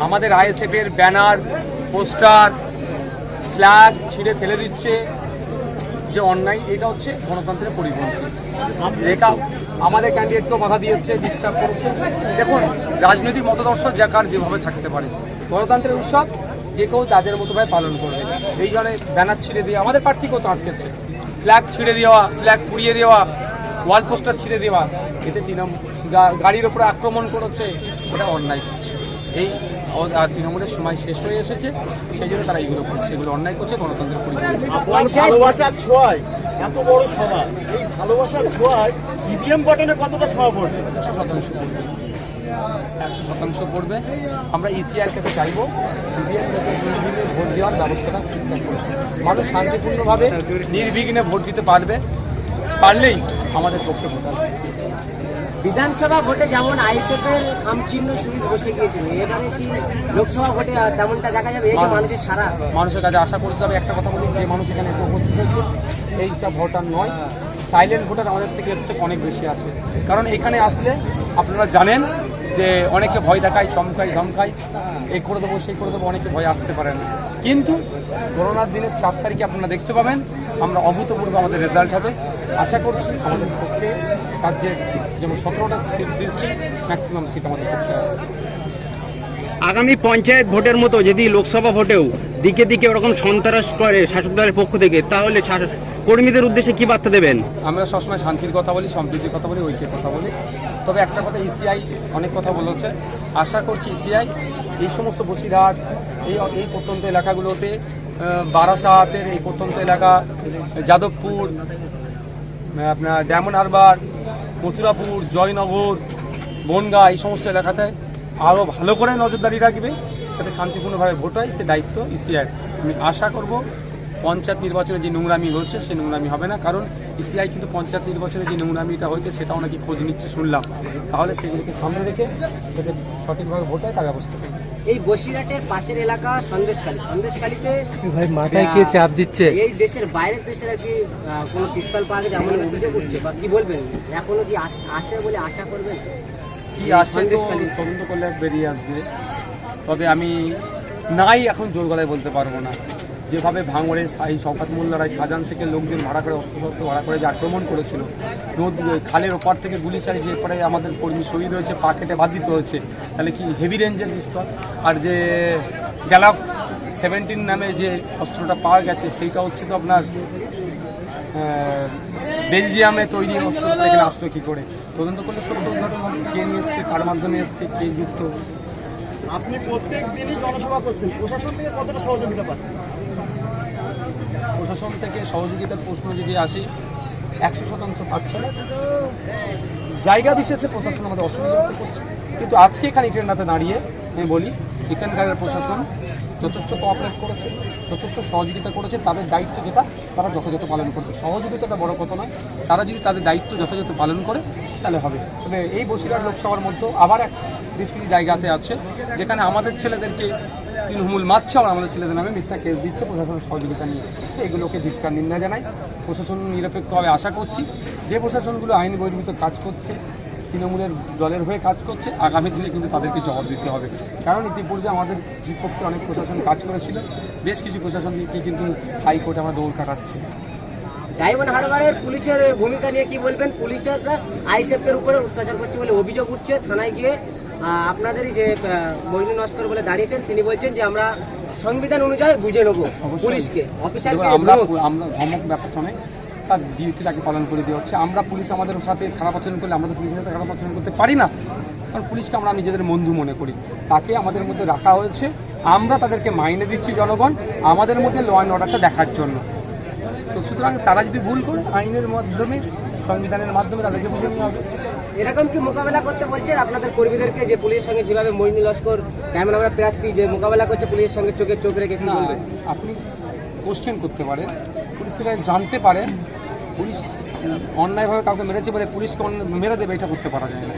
আমাদের আইএসএফ এর banner, poster, flag ছিঁড়ে ফেলে দিচ্ছে, যে অন্যায়, এটা হচ্ছে গণতন্ত্রের পরিপন্থী। রেখা আমাদের ক্যান্ডিডেটকেও বাধা দিয়েছে, ডিস্টার্ব করছে। দেখুন, রাজনৈতিক মতাদর্শ যাকার যেভাবে থাকতে পারে, গণতন্ত্রের উৎসব যে কেউ তাদের মতোভাবে পালন করবে। এই জন্য ব্যানার ছিঁড়ে দিয়ে আমাদের প্রার্থীকেও তো আটকেছে, ফ্ল্যাগ ছিঁড়ে দেওয়া, ফ্ল্যাগ পুড়িয়ে দেওয়া, ওয়াল পোস্টার ছিঁড়ে দেওয়া, এতে গাড়ির ওপরে আক্রমণ করেছে, এটা অন্যায় করছে। এই তৃণমূলের সময় শেষ হয়ে এসেছে, সেই জন্য তারা এইগুলো করছে, এগুলো অন্যায় করছে, গণতন্ত্রের পরিপন্থী। ভালোবাসার ছোঁয়ায় এত বড় সভা, এই ভালোবাসার ছোঁয়ায় ইভিএম বাটনে কতটা ছোঁয়া পড়বে? 100% পড়বে। আমরা ইসিআর কাছে চাইবো ইভিএম নির্বিঘ্নে ভোট দেওয়ার ব্যবস্থাটা ঠিকঠাক করবে। মানুষ শান্তিপূর্ণভাবে নির্বিঘ্নে ভোট দিতে পারলেই আমাদের পক্ষে ভোট আসবে। বিধানসভা ভোটে যেমন আইএসএফের খামচিহ্ন সুইচ বসে গিয়েছিল, এবারে কি লোকসভা ভোটে তেমনটা দেখা যাবে? এই যে মানুষের সারা, মানুষের কাছে আশা করতে হবে। একটা কথা বলি, যে মানুষ এখানে এসে উপস্থিত হয়েছে এইটা ভোটার নয়, সাইলেন্ট ভোটার আমাদের থেকে অনেক বেশি আছে। কারণ এখানে আসলে আপনারা জানেন যে অনেকে ভয় দেখায়, চমকায়, ধমকায়, এই করে দেবো, সেই করে দেবো, অনেকে ভয় আসতে পারে না। কিন্তু করোনার দিনের 4 তারিখে আপনারা দেখতে পাবেন আমরা অভূতপূর্ব আমাদের রেজাল্ট হবে। আশা করছি আমাদের পক্ষে রাজ্যের যেমন 17টা সিট দিচ্ছি, ম্যাক্সিমাম সিট আমাদের পক্ষে আছে। আগামী পঞ্চায়েত ভোটের মতো যদি লোকসভা ভোটেও দিকে দিকে ওরকম সন্ত্রাস করে শাসক দলের পক্ষ থেকে, তাহলে কর্মীদের উদ্দেশ্যে কি বার্তা দেবেন? আমরা সবসময় শান্তির কথা বলি, সম্প্রীতির কথা বলি, ঐক্যের কথা বলি। তবে একটা কথা, ইসিআই অনেক কথা বলেছে, আশা করছি ইসিআই এই সমস্ত বসিরহাট, এই প্রত্যন্ত এলাকাগুলোতে, বারাসাতের এই প্রত্যন্ত এলাকা, যাদবপুর, আপনার ডায়মন্ড হারবার, মথুরাপুর, জয়নগর, বনগাঁ, এই সমস্ত এলাকাতে আরও ভালো করে নজরদারি রাখবে যাতে শান্তিপূর্ণভাবে ভোট হয়, সে দায়িত্ব ইসিআই। আমি আশা করব পঞ্চায়েত নির্বাচনে যে নোংরামি হচ্ছে সে নোংরামি হবে না, কারণ ইসিআই কিন্তু পঞ্চায়েত নির্বাচনে যে নোংরামিটা হয়েছে সেটাও নাকি খোঁজ নিচ্ছে শুনলাম। তাহলে সেগুলিকে সামনে রেখে যাতে সঠিকভাবে ভোট হয় তার ব্যবস্থা করবে। এই বসিরহাটের পাশের এলাকা সন্দেশখালীতে ভাই মাথায় কে চাপ দিচ্ছে? এই দেশের বাইরের দেশের আর কি কোনো পিস্তল পাওয়া গেছে এমন অভিযোগ উঠছে, বা কি বলবেন? এখনো কি আসে বলে আশা করবেন? কি আছে তদন্ত করলে বেরিয়ে আসবে। তবে আমি এখন জোর গলায় বলতে পারবো না। যেভাবে ভাঙড়ে এই শওকত মোল্লারাই শাহজাহান শেখের লোকজন ভাড়া করে, অস্ত্রশস্ত্র ভাড়া করে যে আক্রমণ করেছিল, খালের ওপার থেকে গুলি চালিয়ে যে এরপরে আমাদের কর্মী শহীদ হয়েছে, পা কেটে বাদ দিতে হয়েছে, তাহলে কি হেভি রেঞ্জের পিস্তল? আর যে গ্যালক 17 নামে যে অস্ত্রটা পাওয়া গেছে সেইটা হচ্ছে তো আপনার বেলজিয়ামে তৈরি অস্ত্র, এখানে আসলো কী করে? তদন্ত করলে সত্য উদ্ঘাটন হবে, কে নিয়ে এসছে, কার মাধ্যমে এসছে, কে যুক্ত। আপনি প্রত্যেক দিনই জনসভা করছেন, প্রশাসন থেকে কতটা সহযোগিতা পাচ্ছেন? প্রশাসন থেকে সহযোগিতার প্রশ্ন যদি আসি, 100% পাচ্ছে না। জায়গা বিশেষে প্রশাসন আমাদের অসুবিধা করছে, কিন্তু আজকে এখানে ট্রেনটাতে দাঁড়িয়ে আমি বলি এখানকার প্রশাসন যথেষ্ট কোঅপারেট করেছে, যথেষ্ট সহযোগিতা করেছে। তাদের দায়িত্ব যেটা তারা যথাযথ পালন করছে, সহযোগিতাটা বড় কথা নয়, তারা যদি তাদের দায়িত্ব যথাযথ পালন করে তাহলে হবে। তবে এই বসিরহাট লোকসভার মধ্যে আবার বেশ কিছু জায়গাতে আছে যেখানে আমাদের ছেলেদেরকে তৃণমূল মারছে, আর আমাদের ছেলেদের নামে মিথ্যা কেস দিচ্ছে প্রশাসনের সহযোগিতা নিয়ে। এগুলোকে ধিক্কার নিন্দা জানাই। প্রশাসন নিরপেক্ষভাবে আশা করছি যে প্রশাসনগুলো আইন বহির্ভূত কাজ করছে, তৃণমূলের দলের হয়ে কাজ করছে, আগামী দিনে কিন্তু তাদেরকে জবাব দিতে হবে। কারণ ইতিপূর্বে আমাদের বিপক্ষে অনেক প্রশাসন কাজ করেছিল, বেশ কিছু প্রশাসনকে কিন্তু হাইকোর্টে আমরা দৌড় কাটাচ্ছি। ডায়মন্ড হারবারের পুলিশের ভূমিকা নিয়ে কি বলবেন? পুলিশরা আইএসএফের উপরে অত্যাচার করছে বলে অভিযোগ উঠছে। থানায় গিয়ে আপনাদেরই যে মইনুল নস্কর বলে দাঁড়িয়েছেন, তিনি বলছেন যে আমরা সংবিধান অনুযায়ী বুঝে নেবো পুলিশকে, অফিসারকে। আমরা ধমক ব্যাপারটা নয়, তার ডিউটি তাকে পালন করে দেওয়া হচ্ছে। আমরা পুলিশ আমাদের সাথে খারাপ আচরণ করলে আমরা তো পুলিশের সাথে খারাপ আচরণ করতে পারি না, কারণ পুলিশকে আমরা নিজেদের বন্ধু মনে করি। তাকে আমাদের মধ্যে রাখা হয়েছে, আমরা তাদেরকে মাইনে দিচ্ছি জনগণ আমাদের মধ্যে ল অ্যান্ড অর্ডারটা দেখার জন্য। তো সুতরাং তারা যদি ভুল করে আইনের মাধ্যমে, সংবিধানের মাধ্যমে তাদেরকে বুঝে নিতে হবে। এরকম কি মোকাবেলা করতে বলছেন আপনাদের কর্মীদেরকে, যে পুলিশের সঙ্গে যেভাবে মইনুল লস্কর কেমন আমরা প্রার্থী যে মোকাবেলা করছে পুলিশের সঙ্গে চোখে চোখ রেখে? না, আপনি কোশ্চেন করতে পারেন, পুলিশরা জানতে পারেন পুলিশ অন্যায়ভাবে কাউকে মেরেছে বলে পুলিশকে মেরে দেবে, এটা করতে পারা যায় না।